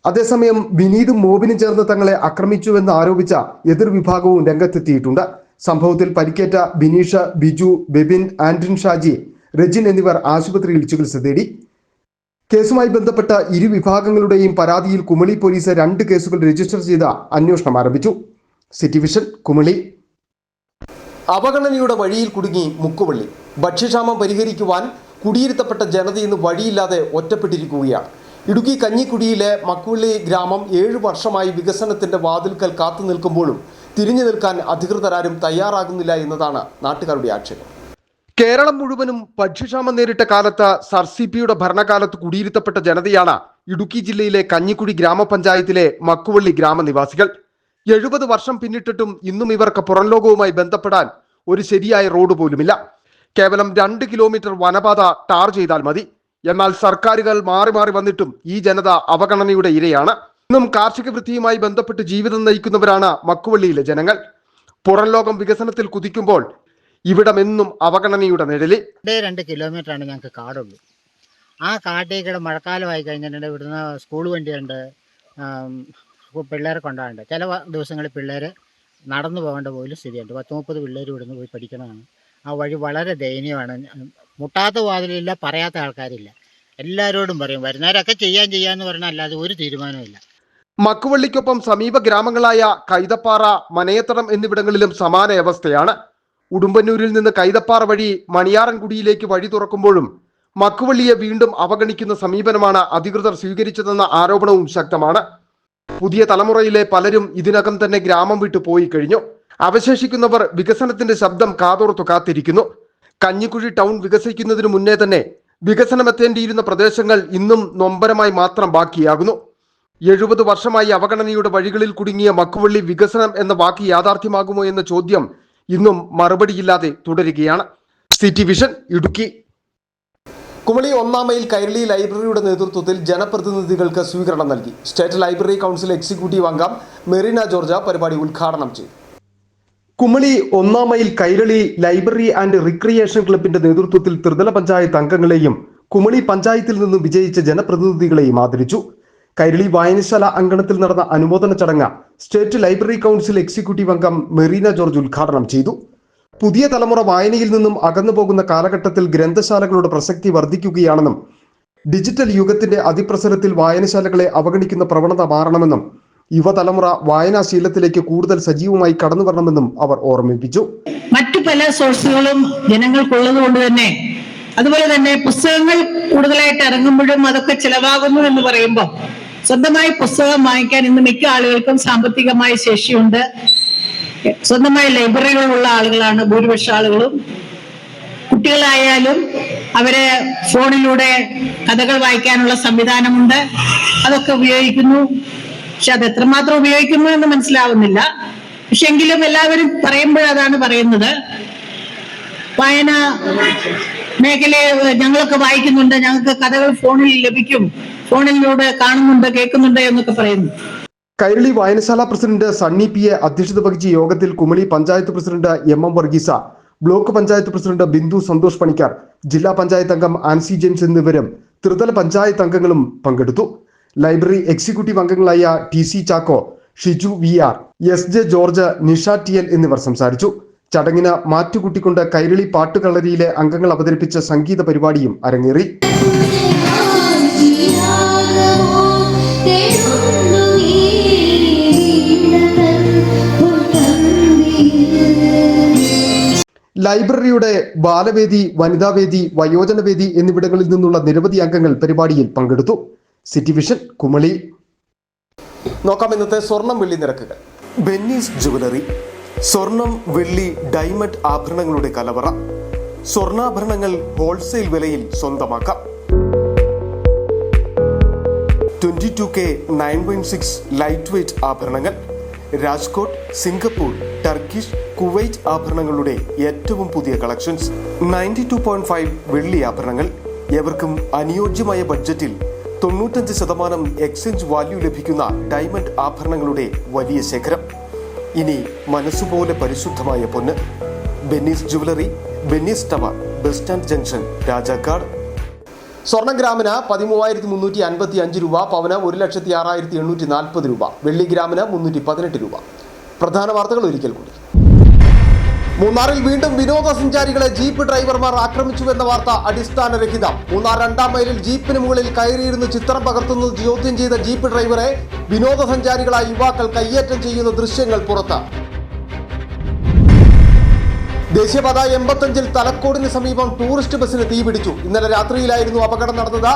അതേസമയം വിനീതും മോബിനും ചേർന്ന് തങ്ങളെ ആക്രമിച്ചുവെന്ന് ആരോപിച്ച എതിർവിഭാഗവും രംഗത്തെത്തിയിട്ടുണ്ട്. സംഭവത്തിൽ പരിക്കേറ്റ ബിനീഷ്, ബിജു, ബെബിൻ, ആന്റൺ ഷാജി, റെജിൻ എന്നിവർ ആശുപത്രിയിൽ ചികിത്സ തേടി. കേസുമായി ബന്ധപ്പെട്ട ഇരു വിഭാഗങ്ങളുടെയും പരാതിയിൽ കുമളി പോലീസ് 2 കേസുകൾ രജിസ്റ്റർ ചെയ്ത് അന്വേഷണം ആരംഭിച്ചു. City vision, Kumily. അവഗണനയുടെ വഴിയിൽ കുടുങ്ങി മുക്കുവള്ളി. ഭക്ഷ്യക്ഷാമം പരിഹരിക്കുവാൻ കുടിയിരുത്തപ്പെട്ട ജനത ഇന്ന് വഴിയില്ലാതെ ഒറ്റപ്പെട്ടിരിക്കുകയാണ്. ഇടുക്കി കഞ്ഞിക്കുടിയിലെ മക്കുവള്ളി ഗ്രാമം 7 വർഷമായി വികസനത്തിന്റെ വാതിൽക്കൽ കാത്തു നിൽക്കുമ്പോഴും തിരിഞ്ഞു നിൽക്കാൻ അധികൃതരാരും തയ്യാറാകുന്നില്ല എന്നതാണ് നാട്ടുകാരുടെ ആക്ഷേപം. കേരളം മുഴുവനും ഭക്ഷ്യക്ഷാമം നേരിട്ട കാലത്ത് SRCPയുടെ ഭരണകാലത്ത് കുടിയിരുത്തപ്പെട്ട ജനതയാണ് ഇടുക്കി ജില്ലയിലെ കഞ്ഞിക്കുടി ഗ്രാമപഞ്ചായത്തിലെ മക്കുവള്ളി ഗ്രാമനിവാസികൾ. 70 വർഷം പിന്നിട്ടിട്ടും ഇന്നും ഇവർക്ക് പുറം ലോകവുമായി ബന്ധപ്പെടാൻ ഒരു ശരിയായ റോഡ് പോലുമില്ല. കേവലം 2 കിലോമീറ്റർ വനപാത ടാർ ചെയ്താൽ മതി. എന്നാൽ സർക്കാരുകൾ മാറി മാറി വന്നിട്ടും ഈ ജനത അവഗണനയുടെ ഇരയാണ്. ഇന്നും കാർഷിക വൃത്തിയുമായി ബന്ധപ്പെട്ട് ജീവിതം നയിക്കുന്നവരാണ് മക്കുവള്ളിയിലെ ജനങ്ങൾ. പുറം ലോകം വികസനത്തിൽ കുതിക്കുമ്പോൾ ഇവിടമെന്നും അവഗണനയുടെ നിഴലിൽ. 2 കിലോമീറ്ററാണ് ഞങ്ങൾക്ക് കാടുള്ളൂ. ആ കാട്ടിലേക്കിടെ മഴക്കാലമായി കഴിഞ്ഞിട്ടുണ്ട്. ഇവിടുന്ന് സ്കൂൾ വണ്ടിയുണ്ട്, പിള്ളേരെ കൊണ്ടാറുണ്ട്. ചില ദിവസങ്ങളിൽ പിള്ളേർ നടന്നു പോകേണ്ട പോലും സ്ഥിതിയുണ്ട്. 10-30 പിള്ളേർ ഇവിടുന്ന് പോയി പഠിക്കുന്നതാണ്. ആ വഴി വളരെ ദയനീയമാണ്. മുട്ടാത്ത വാതിലില്ല, പറയാത്ത ആൾക്കാരില്ല. എല്ലാവരോടും പറയും, വരുന്നവരൊക്കെ ചെയ്യാന്ന് പറഞ്ഞാൽ അല്ലാതെ ഒരു തീരുമാനമില്ല. മക്കുവള്ളിക്കൊപ്പം സമീപ ഗ്രാമങ്ങളായ കൈതപ്പാറ, മനയത്തടം എന്നിവിടങ്ങളിലും സമാന അവസ്ഥയാണ്. ഉടുമ്പന്നൂരിൽ നിന്ന് കൈതപ്പാറ വഴി മണിയാറൻകുടിയിലേക്ക് വഴി തുറക്കുമ്പോഴും മക്കുവള്ളിയെ വീണ്ടും അവഗണിക്കുന്ന സമീപനമാണ് അധികൃതർ സ്വീകരിച്ചതെന്ന ആരോപണവും ശക്തമാണ്. പുതിയ തലമുറയിലെ പലരും ഇതിനകം തന്നെ ഗ്രാമം വിട്ടു പോയി കഴിഞ്ഞു. അവശേഷിക്കുന്നവർ വികസനത്തിന്റെ ശബ്ദം കാതോർത്തു കാത്തിരിക്കുന്നു. കഞ്ഞിക്കുഴി ടൗൺ വികസിക്കുന്നതിനു മുന്നേ തന്നെ വികസനമെത്തേണ്ടിയിരുന്ന പ്രദേശങ്ങൾ ഇന്നും നൊമ്പരമായി മാത്രം ബാക്കിയാകുന്നു. 70 വർഷമായി അവഗണനയുടെ വഴികളിൽ കുടുങ്ങിയ മക്കുവള്ളി വികസനം എന്ന വാക്ക് യാഥാർത്ഥ്യമാകുമോ എന്ന ചോദ്യം ഇന്നും മറുപടിയില്ലാതെ തുടരുകയാണ്. City vision, Idukki. Kumily 1-ാം mile Kairali ലൈബ്രറിയുടെ നേതൃത്വത്തിൽ ജനപ്രതിനിധികൾക്ക് സ്വീകരണം നൽകി. സ്റ്റേറ്റ് ലൈബ്രറി കൗൺസിൽ എക്സിക്യൂട്ടീവ് അംഗം മെറീന ജോർജ് പരിപാടി ഉദ്ഘാടനം ചെയ്തു. Kumily 1-ാം mile Kairali library and recreation ക്ലബിന്റെ നേതൃത്വത്തിൽ ത്രിതല പഞ്ചായത്ത് അംഗങ്ങളെയും കുമളി പഞ്ചായത്തിൽ നിന്നും വിജയിച്ച ജനപ്രതിനിധികളെയും ആദരിച്ചു. കൈരളി വായനശാല അങ്കണത്തിൽ നടന്ന അനുമോദന ചടങ്ങ് സ്റ്റേറ്റ് ലൈബ്രറി കൗൺസിൽ എക്സിക്യൂട്ടീവ് അംഗം മെറീന ജോർജ് ഉദ്ഘാടനം ചെയ്തു. പുതിയ തലമുറ വായനയിൽ നിന്നും അകന്നു പോകുന്ന കാലഘട്ടത്തിൽ ഗ്രന്ഥശാലകളുടെ പ്രസക്തി വർദ്ധിക്കുകയാണെന്നും ഡിജിറ്റൽ യുഗത്തിന്റെ അതിപ്രസരത്തിൽ വായനശാലകളെ അവഗണിക്കുന്ന പ്രവണത മാറണമെന്നും യുവതലമുറ വായനാശീലത്തിലേക്ക് കൂടുതൽ സജീവമായി കടന്നു വരണമെന്നും അവർ ഓർമ്മിപ്പിച്ചു. മറ്റു പല സോഴ്സുകളും ജനങ്ങൾക്കുള്ളത് കൊണ്ട് തന്നെ, അതുപോലെ തന്നെ പുസ്തകങ്ങൾ കൂടുതലായിട്ട് ഇറങ്ങുമ്പോഴും അതൊക്കെ ചിലവാകുന്നു എന്ന് പറയുമ്പോൾ സ്വന്തമായി പുസ്തകം വാങ്ങിക്കാൻ ഇന്ന് മിക്ക ആളുകൾക്കും സാമ്പത്തികമായ ശേഷിയുണ്ട്. സ്വന്തമായി ലൈബ്രറികളുള്ള ആളുകളാണ് ഭൂരിപക്ഷ ആളുകളും. കുട്ടികളായാലും അവരെ ഫോണിലൂടെ കഥകൾ വായിക്കാനുള്ള സംവിധാനമുണ്ട്, അതൊക്കെ ഉപയോഗിക്കുന്നു. പക്ഷെ അത് എത്രമാത്രം ഉപയോഗിക്കുന്നു എന്ന് മനസ്സിലാവുന്നില്ല. പക്ഷെ എങ്കിലും എല്ലാവരും പറയുമ്പോഴതാണ് പറയുന്നത്, വായന മേഖലയെ ഞങ്ങളൊക്കെ വായിക്കുന്നുണ്ട്, ഞങ്ങൾക്ക് കഥകൾ ഫോണിൽ ലഭിക്കും, ഫോണിലൂടെ കാണുന്നുണ്ട്, കേൾക്കുന്നുണ്ട് എന്നൊക്കെ പറയുന്നു. കൈരളി വായനശാല പ്രസിഡന്റ് സണ്ണി പി.എ അധ്യക്ഷത വഹിച്ച യോഗത്തിൽ Kumily panchayat president M.M. Varghese, block panchayat president Bindu Santhosh Panicker, ജില്ലാ പഞ്ചായത്ത് അംഗം ആൻസി ജെയിംസ് എന്നിവരും ത്രിതല പഞ്ചായത്ത് അംഗങ്ങളും പങ്കെടുത്തു. ലൈബ്രറി എക്സിക്യൂട്ടീവ് അംഗങ്ങളായ TC Chacko, Shiju VR, SJ George, Nisha TL എന്നിവർ സംസാരിച്ചു. ചടങ്ങിന് മാറ്റുകൂട്ടിക്കൊണ്ട് കൈരളി പാട്ടുകളരിയിലെ അംഗങ്ങൾ അവതരിപ്പിച്ച സംഗീത പരിപാടിയും അരങ്ങേറി. ലൈബ്രറിയുടെ ബാലവേദി, വനിതാവേദി, വയോജനവേദി എന്നിവിടങ്ങളിൽ നിന്നുള്ള നിരവധി അംഗങ്ങൾ പരിപാടിയിൽ പങ്കെടുത്തു. City vision, Kumily. നോക്കാം ഇന്നത്തെ സ്വർണം വെള്ളി നിരക്കുകൾ. ബെന്നീസ് ജുവലറി. സ്വർണം, വെള്ളി, ഡയമണ്ട് ആഭരണങ്ങളുടെ കലവറ. സ്വർണ്ണാഭരണങ്ങൾ ഹോൾസെയിൽ വിലയിൽ സ്വന്തമാക്കാം. 22K 916 ലൈറ്റ് വെയ്റ്റ് ആഭരണങ്ങൾ. രാജ്കോട്ട്, സിംഗപ്പൂർ, ടർക്കിഷ്, കുവൈറ്റ് ആഭരണങ്ങളുടെ ഏറ്റവും പുതിയ കളക്ഷൻസ്. 92.5 വെള്ളി ആഭരണങ്ങൾ. എവർക്കും അനുയോജ്യമായ ബഡ്ജറ്റിൽ 95% എക്സ്ചേഞ്ച് വാല്യൂ ലഭിക്കുന്ന ഡയമണ്ട് ആഭരണങ്ങളുടെ വലിയ ശേഖരം. ഇനി മനസ്സുപോലെ പരിശുദ്ധമായ പൊന്ന്. Benny's jewellery, Benny's tower, bus stand junction, Rajakkad. സ്വർണ്ണ ഗ്രാമിന് 13,355 രൂപ, പവന് 1,06,840 രൂപ, വെള്ളി ഗ്രാമിന് 318 രൂപ. പ്രധാന വാർത്തകൾ ഒരിക്കൽ കൂടി. മൂന്നാറിൽ വീണ്ടും വിനോദസഞ്ചാരികളെ ജീപ്പ് ഡ്രൈവർമാർ ആക്രമിച്ചുവെന്ന വാർത്ത അടിസ്ഥാനരഹിതം. മൂന്നാർ 2-ാം മൈലിൽ ജീപ്പിന് മുകളിൽ കയറിയിരുന്ന് ചിത്രം പകർത്തുന്നത് ചോദ്യം ചെയ്ത ജീപ്പ് ഡ്രൈവറെ വിനോദസഞ്ചാരികളായ യുവാക്കൾ കയ്യേറ്റം ചെയ്യുന്ന ദൃശ്യങ്ങൾ പുറത്ത്. ദേശീയപാത 85-ൽ തലക്കോടിന് സമീപം ടൂറിസ്റ്റ് ബസ്സിന് തീപിടിച്ചു. ഇന്നലെ രാത്രിയിലായിരുന്നു അപകടം നടന്നത്.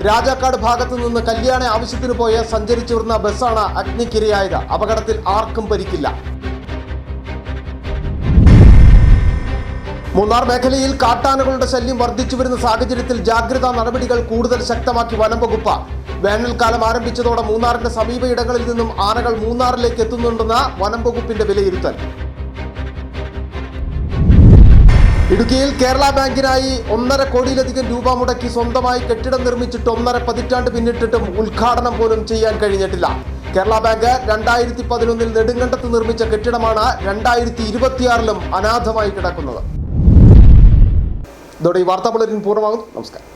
രാജാക്കാട് ഭാഗത്തു നിന്ന് കല്യാണ ആവശ്യത്തിന് പോയ സഞ്ചരിച്ചു വരുന്ന ബസ്സാണ് അഗ്നിക്കിരയായത്. അപകടത്തിൽ ആർക്കും പരിക്കില്ല. മൂന്നാർ മേഖലയിൽ കാട്ടാനകളുടെ ശല്യം വർദ്ധിച്ചു വരുന്ന സാഹചര്യത്തിൽ ജാഗ്രതാ നടപടികൾ കൂടുതൽ ശക്തമാക്കി വനം വകുപ്പ്. വേനൽക്കാലം ആരംഭിച്ചതോടെ മൂന്നാറിന്റെ സമീപയിടങ്ങളിൽ നിന്നും ആനകൾ മൂന്നാറിലേക്ക് എത്തുന്നുണ്ടെന്ന് വനം വകുപ്പിന്റെ വിലയിരുത്തൽ. ഇടുക്കിയിൽ കേരള ബാങ്കിനായി 1.5 കോടിയിലധികം രൂപ മുടക്കി സ്വന്തമായി കെട്ടിടം നിർമ്മിച്ചിട്ട് 1.5 പതിറ്റാണ്ട് പിന്നിട്ടിട്ടും ഉദ്ഘാടനം പോലും ചെയ്യാൻ കഴിഞ്ഞിട്ടില്ല. കേരള ബാങ്ക് 2011-ൽ നെടുങ്കണ്ടത്ത് നിർമ്മിച്ച കെട്ടിടമാണ് 2026-ലും അനാഥമായി കിടക്കുന്നത്. ഇതോടെ ഈ വാർത്താ ബുള്ളറ്റിൻ പൂർണ്ണമാകുന്നു. നമസ്കാരം.